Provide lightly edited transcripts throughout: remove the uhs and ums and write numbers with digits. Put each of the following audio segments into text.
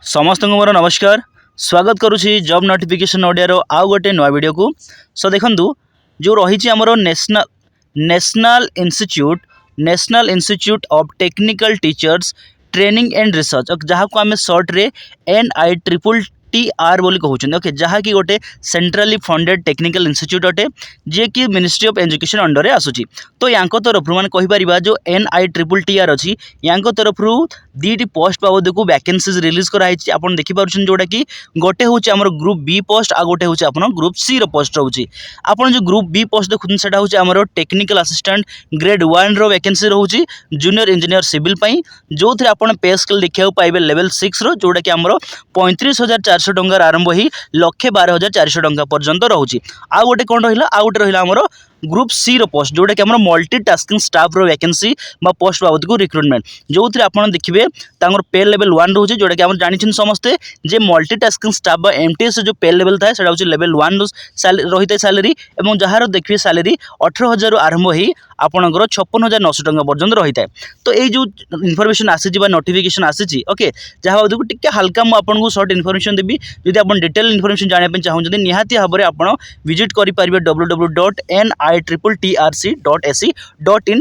समस्त को मोर नमस्कार स्वागत करुँची जॉब नोटिफिकेशन ओडिया आउ गोटे नुआ वीडियो को। सो देखु जो रही आमर national institute of technical teachers training and research जहाँ को आम सर्ट रे NITTR बोली कहते ओके जहाँ कि गोटे सेंट्रली फंडेड टेक्निकल इंस्टीट्यूट अटे जी कि मिनिस्ट्री ऑफ एजुकेशन अंडर रे आसूची। तो या तरफ मान कहीपर जो NITTR अच्छी या तरफ दीटी पोस्ट बाबद को वैकेंसीज रिलीज कराई आप देखिपुर जोटा कि गोटे हूँ आम ग्रुप बी पोस्ट आ गोटे हूँ आप ग्रुप सी पोस्ट रोचे। आपड़ जो ग्रुप बी पोस्ट देखते हैं हूँ आम टेक्निकल असिस्टेंट ग्रेड 1 रो वैकेंसी रोचे जूनियर इंजीनियर सिविल जो थे आप पे स्केल देखा पाइबे लेवल 6 रो जोटा कि आम 35,400 टंकार आरंभ ही 1,12,400 टंका पर्यंत रोचे। आ गोटे कौन रहा आ गोटे रहा आमर ग्रुप सी पोस्ट जोटा कि मल्टी टास्किंग स्टाफ रो वैकेंसी पोस्ट बाबद को रिक्रुटमेंट जो थे आप देखिए पे लेवल 1 रोचे जोटा कि आप जानते समस्ते जे मल्टी टास्किंग स्टाफ MTS जो पे लेवल थाए से लेवल 1 रही है सैलरी और जार देखिए सैलरी 18,000 आरंभ ही आपणकर 56,900 टंका पर्यंत रही है। तो ये जो इनफर्मेशन आसी नोटिफिकेशन आसी ओके जहाँ बाबद को टिके हल्का मुझे सर्ट इनफर्मेशन देवी जब आप डिटेल इनफर्मेशन जानापी चाहते निहाती भाव में आप विजिट करेंगे www.nitrcc.ac.in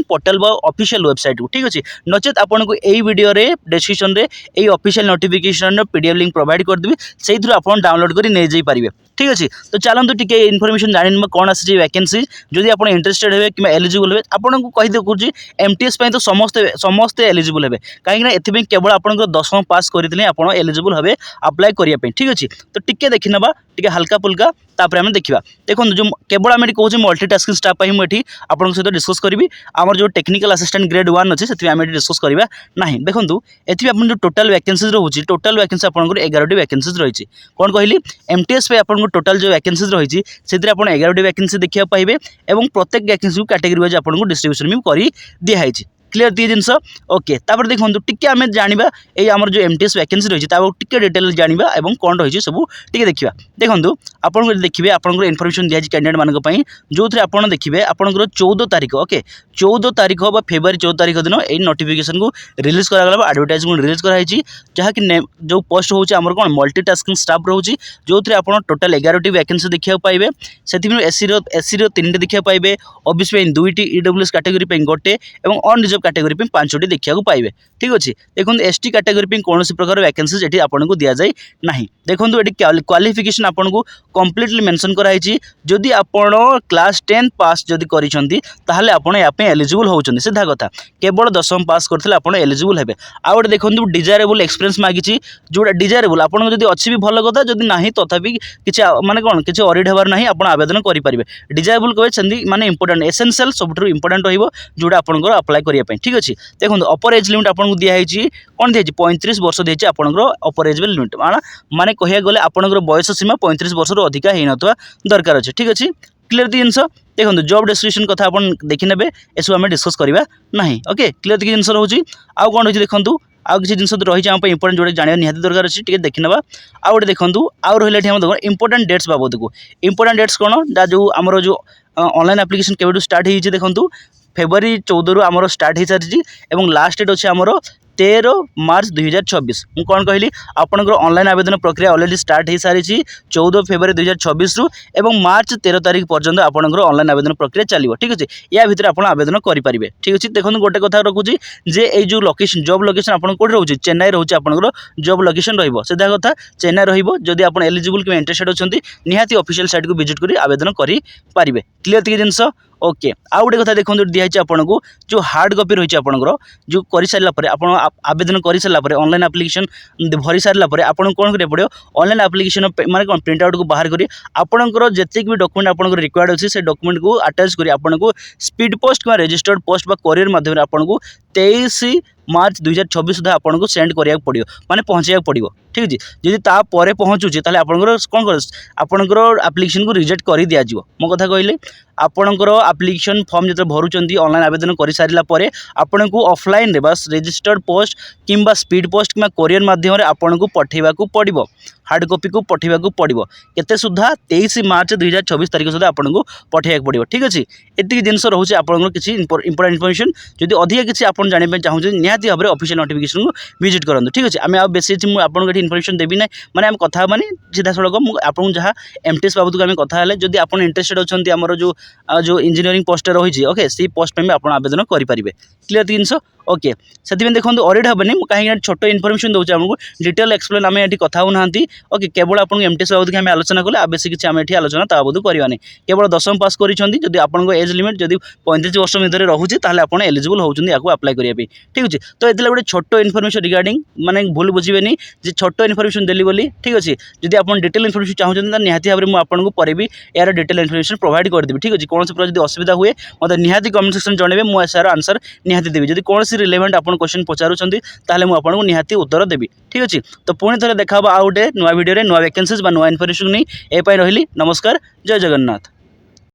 पोर्टल ऑफिशियल वेबसाइट को ठीक अच्छे नचेत आपको यही वीडियो डिस्क्रिप्शन में यही official notification PDF link provide करदेवी से आप डाउनलोड कर नहीं जाइए ठीक अच्छे। तो चलते टी इनफर्मेशन जान कौन आसी वैकेंसी जदि आप इंटरेस्टेड हे कि एलिजिबल हे आपको कही देखुची MTS तो समस्ते एलिजिबल हे कहीं एथि केवल आप 10वीं पास करते आप एलिजिबल हे अप्लाई करने ठीक अच्छे। तो टिके देखी ना टे हल्का फुल्का तापर आम देखा देखो जो केवल आम कहूँ मल्टी टास्किंग स्टाफ मुझे आपन सहित डिस्कस करी आम जो टेक्निकल असिस्टेंट ग्रेड 1 अच्छे से आम डिस्कस करवा ना देखो ये जो टोटाल वैकेंसीज रोचे टोटाल वैकेंसी आपको 11टी वैकेंसीज रही कौन कहली MTS पे आपको टोटाल जो वैकेंसीज रही से 11टी वैकेंसी देखा पाइबे और प्रत्येक वैकेंसी को कैटेगरी वाइज आपको डिस्ट्रीब्यूशन भी कर दिखाई क्लियर दी जिनस ओके। तापर देखो टिके आम जाना ये आम जो MTS वैकेंसी रही टिके डिटेल जाना और कौन रही सब टिके देखा देखो आप देखिए आपको इनफर्मेशन दिखाई कैंडिडेट मानी जो थे आप देखिए आपंकर 14 तारीख ओके 14 तारीख फेब्रुआरी 14 तारीख दिन यही नोटिफिकेशन को रिलीज करागला एडवर्टाइजमेंट रिलीज कराई जहाँकि जो पोस्ट होची आमर कौन मल्टी टास्किंग स्टाफ रोचे जो थे आप टोटाल 11टी वैकेंसी देखा पाइबे से SC 3टी देखा पाइबे OBC 2टी EWS कैटेगरी गोटे और अनरिजर्व कैटेगरी 5टी देखा पाइबे ठीक अच्छे। देखो ST कैटेगरी कौन प्रकार वैकेंसीज ये आपको दि जाए ना देखो ये क्वालिफिकेशन आपको कम्प्लीटली मेंशन कराई जदि आप क्लास 10 पास जदि करें आप एलिजिबल होती सीधा कथा केवल 10वीं पास करते आप एलिजिबल हे। आउ गए देखो डिजायरेबल एक्सपीरियंस मागी जोटा डिजायरेबल आपको जब अच्छी भी भल कथा जब ना तथापि किसी माने कौन किसी अरिड हबार ना आप आवेदन करेंगे डिजायरेबल कहे माने इंपोर्टेंट एसेंशियल सब इंपोर्टेंट रोटा आपंकर अप्लाई करने ठीक अच्छे। देखो अपर एज लिमिट आपको दिखाई कौन दिखाई 35 वर्ष दिखाई आपंकर अपर एज लिमिट माने कह गले आपंकर बयस सीमा 35 वर्ष अधिका होना दरकार अच्छे ठीक अच्छे क्लियर दी जिनस देखो जॉब डिस्क्रिप्शन कथा आप देखी ने एसबू आम डिस्कस करवा ना ओके क्लियर दी जिनस रोचे आउ कौन रही देखो आउ किसी जिन रही आम इंपोर्टेंट जोड़े जाना निहाती दरकार अच्छे टी देखी ना आउ गोटे देखो आउ रही देखो इंपोर्टेंट डेट्स बाबद को इंपोर्टेंट डेट्स कौन जो आमर जो ऑनलाइन एप्लिकेशन केवल स्टार्ट होती देखो फेब्रुआरी 14 रु आमर स्टार्ट हो सारी और लास्ट डेट अच्छे आमर 13 मार्च 2024 मुझे कौन कहली आपंकर ऑनलाइन आवेदन प्रक्रिया अलरेडी स्टार्ट हो सारी 14 फेब्रुआरी 2024 रु एवं मार्च 13 तारीख पर्यंत आपंकर ऑनलाइन आवेदन प्रक्रिया चलो ठीक अच्छे या भितर आप आवेदन करेंगे ठीक अच्छे। देखो गोटे कथा रखुच्छी जे जो लोकेशन जॉब लोकेशन आप रोचे चेन्नई रोचे आपंकर जॉब लोकेशन सीधा कथा चेन्नई रही आप एलिजिबल कि इंटरेस्टेड अच्छा निहाती ऑफिशियल साइट को विजिट कर आवेदन करेंगे क्लियर थी जिनस ओके। आउ गोटे कथा देखो दिखाई आपको जो हार्ड कॉपी रही है आपंकर जो कर सारापर आप आवेदन कर सारापर ऑनलाइन एप्लिकेशन भरी सारापर आपको कौन करा पड़ो ऑनलाइन एप्लिकेशन माने कौन प्रिंट आउट को बाहर करी आपंकर जितक भी डॉक्यूमेंट आपको रिक्वायर्ड अच्छी से डॉक्यूमेंट को अटैच कर आपको स्पीड पोस्ट कि रजिस्टर्ड पोस्ट कोरियर माध्यम आपको 23 मार्च 2024 सुधा आपको सेंड कराया पड़ो माने पहुँचाया पड़ो ठीक अच्छे। जदि तापर पहुँचुचे ताले आपंकर कौन कर आपंकर एप्लिकेशन को रिजेक्ट कर दि जाव मो कथा कहले आपंकर एप्लिकेशन फॉर्म जो भरुँच ऑनलाइन आवेदन कर सारापर आपन को ऑफलाइन रे बस रजिस्टर्ड पोस्ट किंबा स्पीड पोस्ट कि कोरियर माध्यम आपन को पठेबा को पड़ो हार्ड कॉपी को पठेबा को पड़ो केते सुधा 23 मार्च 2024 तारिख सुधा आपको पठेबा पड़ो ठीक अच्छे एतिक जिन रोचे आपंकर किसी इंपोर्टेंट इनफॉरमेशन जदि अधिक किसी आप जानते चाहूँ निहाती भाव में ऑफिशियल नोटिफिकेशन को विजिट करूँ ठीक अच्छे आम आ बेसी आपको ये इनफॉरमेशन देवी ना मैंने आम कथा मानी सीधा सड़क आपको जहाँ एमटीएस बाबद को आम कथा जदि आप इंटरेस्टेड अच्छा आमर जो इंजीनियरिंग पोस्ट रही ओके से पोस्ट में आप आवेदन करेंगे क्लीयर जिनस ओके से देखो ऑडिट हेनी कहीं छोट इनफॉरमेशन दूसरे आमको डिटेल एक्सप्लेन आम ये कथा होना ओके केवल आपको एमटीएस बाबद की आलोचना कले बेसी किसी आम ये आलोचना ता बाबद करवानी केवल 10वीं पास करी आपको एज लिमिट जब 35 वर्ष भितर रोचे आप एलिजिबल होती अप्लाई करने ठीक अच्छे तो ये गोटे छोट इनफॉरमेशन रिगार्डिंग माने भूल बुझे छोट इनफॉरमेशन देली बोली ठीक अच्छे जब आप डिटेल इनफॉरमेशन चाहते निहाती भाव में आपको पर भी यार डिटेल इनफॉरमेशन प्रोवाइड करदेवी ठीक अच्छे कौन प्रकार असुविधा हुए मतलब निहाती कमेंट सेक्शन जनइबे मुझे यार आंसर निहाती देवी जब कौन रिलेवेंट आप क्वेश्चन पचारुंट ताले मुझे निहाती उत्तर देवी ठीक अच्छे तो पुणी थे देखा आ गोटे नुआ भिडियो नुआ वैकेंसीज नुआ इनफॉरमेशन नहीं ए रही नमस्कार जय जगन्नाथ।